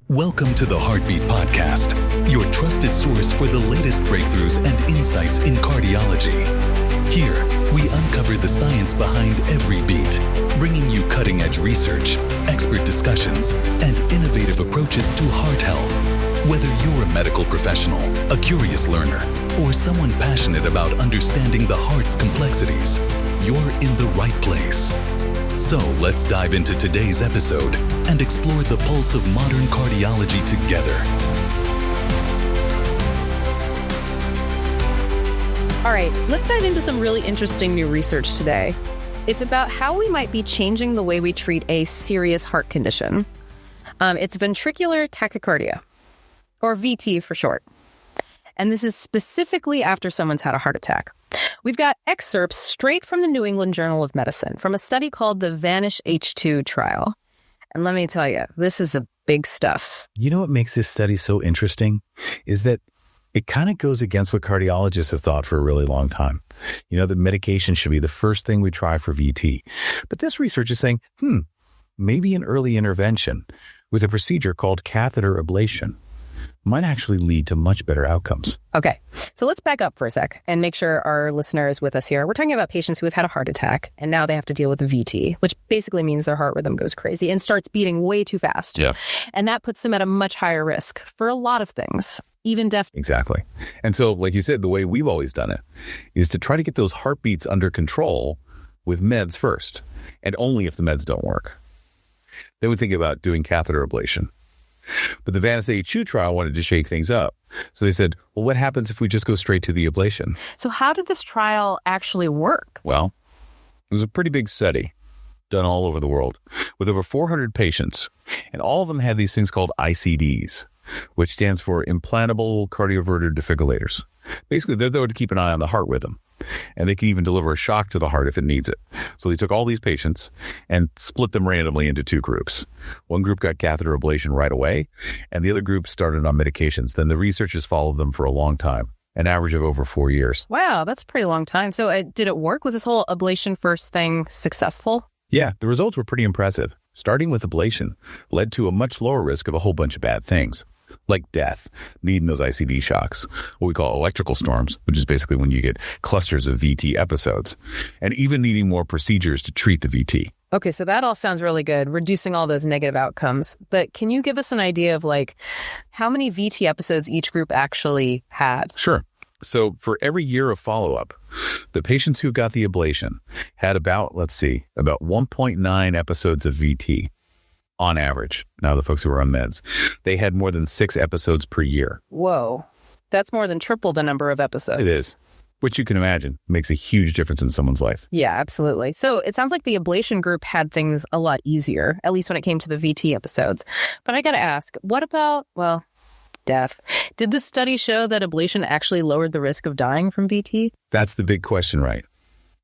Welcome to the Heartbeat Podcast, your trusted source for the latest breakthroughs and insights in cardiology. Here, we uncover the science behind every beat, bringing you cutting-edge research, expert discussions, and innovative approaches to heart health. Whether you're a medical professional, a curious learner, or someone passionate about understanding the heart's complexities, you're in the right place. So let's dive into today's episode and explore the pulse of modern cardiology together. All right, let's dive into some really interesting new research today. It's about how we might be changing the way we treat a serious heart condition. It's ventricular tachycardia, or VT for short. And this is specifically after someone's had a heart attack. We've got excerpts straight from the New England Journal of Medicine from a study called the VANISH-H2 trial. And let me tell you, this is a big stuff. You know what makes this study so interesting is that it kind of goes against what cardiologists have thought for a really long time. You know, that medication should be the first thing we try for VT. But this research is saying, maybe an early intervention with a procedure called catheter ablation might actually lead to much better outcomes. Okay, so let's back up for a sec and make sure our listener is with us here. We're talking about patients who have had a heart attack and now they have to deal with the VT, which basically means their heart rhythm goes crazy and starts beating way too fast. Yeah. And that puts them at a much higher risk for a lot of things, even death. Exactly. And so, like you said, the way we've always done it is to try to get those heartbeats under control with meds first, and only if the meds don't work. Then we think about doing catheter ablation. But the VANISH-H2 trial wanted to shake things up. So they said, well, what happens if we just go straight to the ablation? So how did this trial actually work? Well, it was a pretty big study done all over the world with over 400 patients. And all of them had these things called ICDs, which stands for implantable cardioverter defibrillators. Basically, they're there to keep an eye on the heart rhythm. And they can even deliver a shock to the heart if it needs it. So they took all these patients and split them randomly into two groups. One group got catheter ablation right away, and the other group started on medications. Then the researchers followed them for a long time, an average of over 4 years. Wow, that's a pretty long time. So did it work? Was this whole ablation first thing successful? Yeah, the results were pretty impressive. Starting with ablation led to a much lower risk of a whole bunch of bad things, like death, needing those ICD shocks, what we call electrical storms, which is basically when you get clusters of VT episodes, and even needing more procedures to treat the VT. Okay, so that all sounds really good, reducing all those negative outcomes. But can you give us an idea of how many VT episodes each group actually had? Sure. So for every year of follow-up, the patients who got the ablation had about 1.9 episodes of VT. On average. Now, the folks who were on meds, they had more than 6 episodes per year. Whoa. That's more than triple the number of episodes. It is, which you can imagine makes a huge difference in someone's life. Yeah, absolutely. So it sounds like the ablation group had things a lot easier, at least when it came to the VT episodes. But I got to ask, what about, death? Did the study show that ablation actually lowered the risk of dying from VT? That's the big question, right?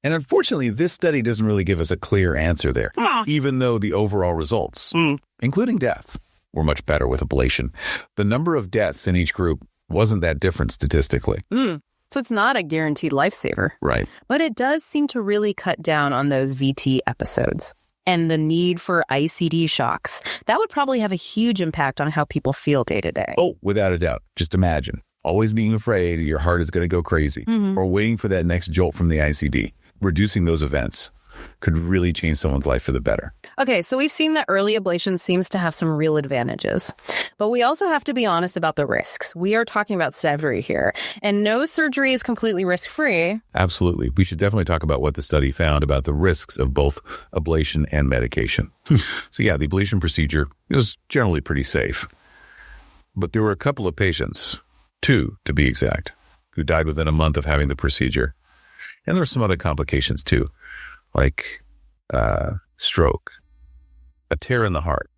And unfortunately, this study doesn't really give us a clear answer there, even though the overall results, including death, were much better with ablation. The number of deaths in each group wasn't that different statistically. So it's not a guaranteed lifesaver. Right. But it does seem to really cut down on those VT episodes and the need for ICD shocks. That would probably have a huge impact on how people feel day to day. Oh, without a doubt. Just imagine always being afraid your heart is going to go crazy or waiting for that next jolt from the ICD. Reducing those events could really change someone's life for the better. Okay, so we've seen that early ablation seems to have some real advantages, but we also have to be honest about the risks. We are talking about surgery here, and no surgery is completely risk-free. Absolutely. We should definitely talk about what the study found about the risks of both ablation and medication. So yeah, the ablation procedure is generally pretty safe, but there were a couple of patients, 2 to be exact, who died within a month of having the procedure. And there were some other complications too, like stroke, a tear in the heart,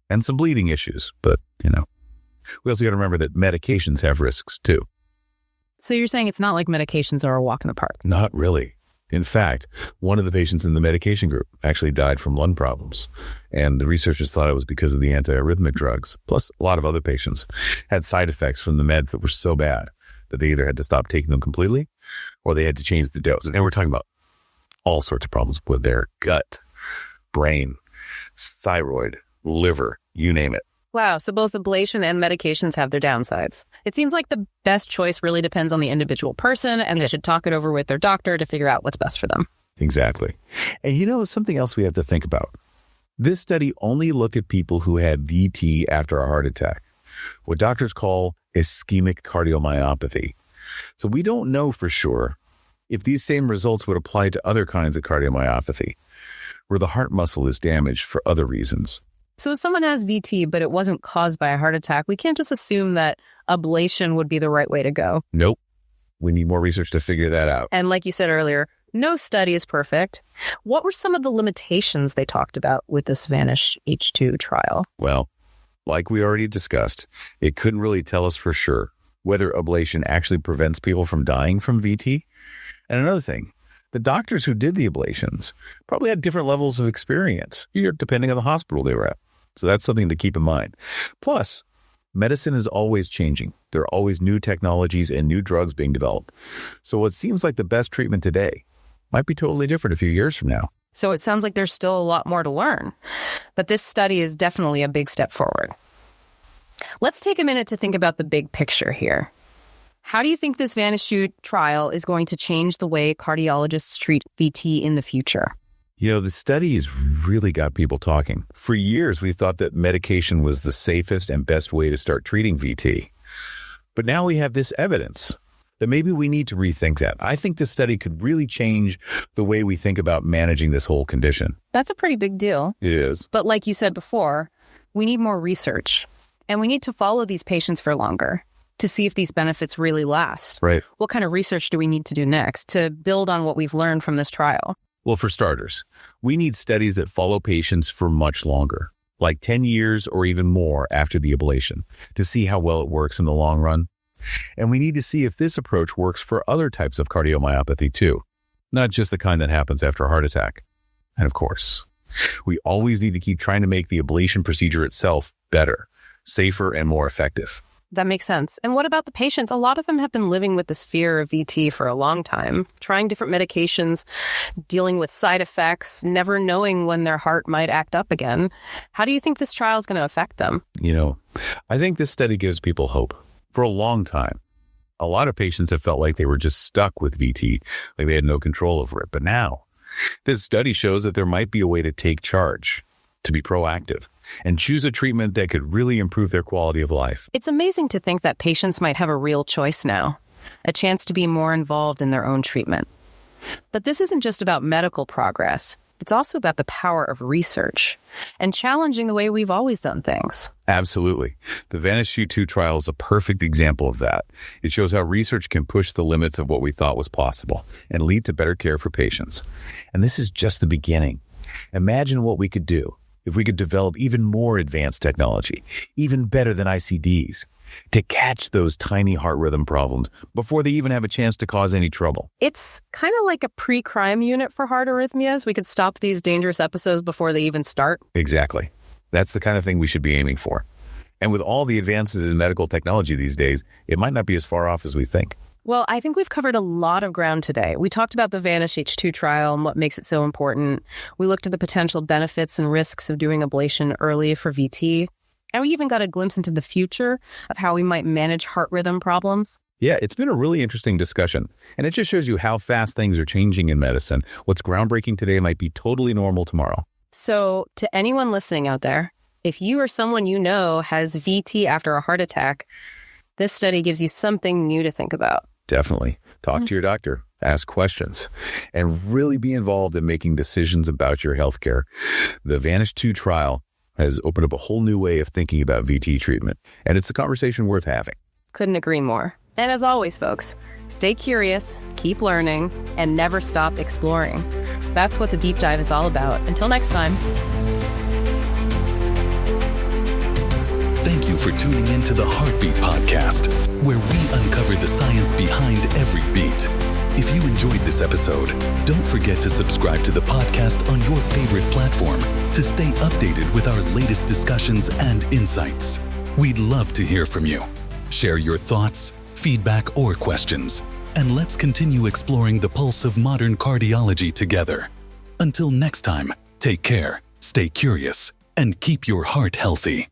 and some bleeding issues. But, we also got to remember that medications have risks too. So you're saying it's not like medications are a walk in the park? Not really. In fact, one of the patients in the medication group actually died from lung problems. And the researchers thought it was because of the antiarrhythmic drugs. Plus, a lot of other patients had side effects from the meds that were so bad that they either had to stop taking them completely or they had to change the dose. And we're talking about all sorts of problems with their gut, brain, thyroid, liver, you name it. Wow, so both ablation and medications have their downsides. It seems like the best choice really depends on the individual person, and they should talk it over with their doctor to figure out what's best for them. Exactly. And something else we have to think about. This study only looked at people who had VT after a heart attack, what doctors call ischemic cardiomyopathy. So we don't know for sure if these same results would apply to other kinds of cardiomyopathy, where the heart muscle is damaged for other reasons. So if someone has VT, but it wasn't caused by a heart attack, we can't just assume that ablation would be the right way to go. Nope. We need more research to figure that out. And like you said earlier, no study is perfect. What were some of the limitations they talked about with this VANISH-H2 trial? Well, like we already discussed, it couldn't really tell us for sure whether ablation actually prevents people from dying from VT. And another thing, the doctors who did the ablations probably had different levels of experience, depending on the hospital they were at. So that's something to keep in mind. Plus, medicine is always changing. There are always new technologies and new drugs being developed. So what seems like the best treatment today might be totally different a few years from now. So it sounds like there's still a lot more to learn. But this study is definitely a big step forward. Let's take a minute to think about the big picture here. How do you think this VANISH-2 trial is going to change the way cardiologists treat VT in the future? The study has really got people talking. For years, we thought that medication was the safest and best way to start treating VT. But now we have this evidence that maybe we need to rethink that. I think this study could really change the way we think about managing this whole condition. That's a pretty big deal. It is. But like you said before, we need more research. And we need to follow these patients for longer to see if these benefits really last. Right. What kind of research do we need to do next to build on what we've learned from this trial? Well, for starters, we need studies that follow patients for much longer, like 10 years or even more after the ablation, to see how well it works in the long run. And we need to see if this approach works for other types of cardiomyopathy too, not just the kind that happens after a heart attack. And of course, we always need to keep trying to make the ablation procedure itself better, safer, and more effective. That makes sense. And what about the patients? A lot of them have been living with this fear of VT for a long time, trying different medications, dealing with side effects, never knowing when their heart might act up again. How do you think this trial is going to affect them? I think this study gives people hope. For a long time, a lot of patients have felt like they were just stuck with VT, like they had no control over it. But now, this study shows that there might be a way to take charge, to be proactive, and choose a treatment that could really improve their quality of life. It's amazing to think that patients might have a real choice now, a chance to be more involved in their own treatment. But this isn't just about medical progress. It's also about the power of research and challenging the way we've always done things. Absolutely. The VANISH-2 trial is a perfect example of that. It shows how research can push the limits of what we thought was possible and lead to better care for patients. And this is just the beginning. Imagine what we could do if we could develop even more advanced technology, even better than ICDs, to catch those tiny heart rhythm problems before they even have a chance to cause any trouble. It's kind of like a pre-crime unit for heart arrhythmias. We could stop these dangerous episodes before they even start. Exactly. That's the kind of thing we should be aiming for. And with all the advances in medical technology these days, it might not be as far off as we think. Well, I think we've covered a lot of ground today. We talked about the VANISH-H2 trial and what makes it so important. We looked at the potential benefits and risks of doing ablation early for VT. And we even got a glimpse into the future of how we might manage heart rhythm problems. Yeah, it's been a really interesting discussion. And it just shows you how fast things are changing in medicine. What's groundbreaking today might be totally normal tomorrow. So to anyone listening out there, if you or someone you know has VT after a heart attack, this study gives you something new to think about. Definitely. Talk to your doctor, ask questions, and really be involved in making decisions about your healthcare. The VANISH-2 trial has opened up a whole new way of thinking about VT treatment, and it's a conversation worth having. Couldn't agree more. And as always, folks, stay curious, keep learning, and never stop exploring. That's what the deep dive is all about. Until next time. Thank you for tuning in to the Heartbeat Podcast, where we uncover the science behind every beat. If you enjoyed this episode, don't forget to subscribe to the podcast on your favorite platform to stay updated with our latest discussions and insights. We'd love to hear from you. Share your thoughts, feedback, or questions, and let's continue exploring the pulse of modern cardiology together. Until next time, take care, stay curious, and keep your heart healthy.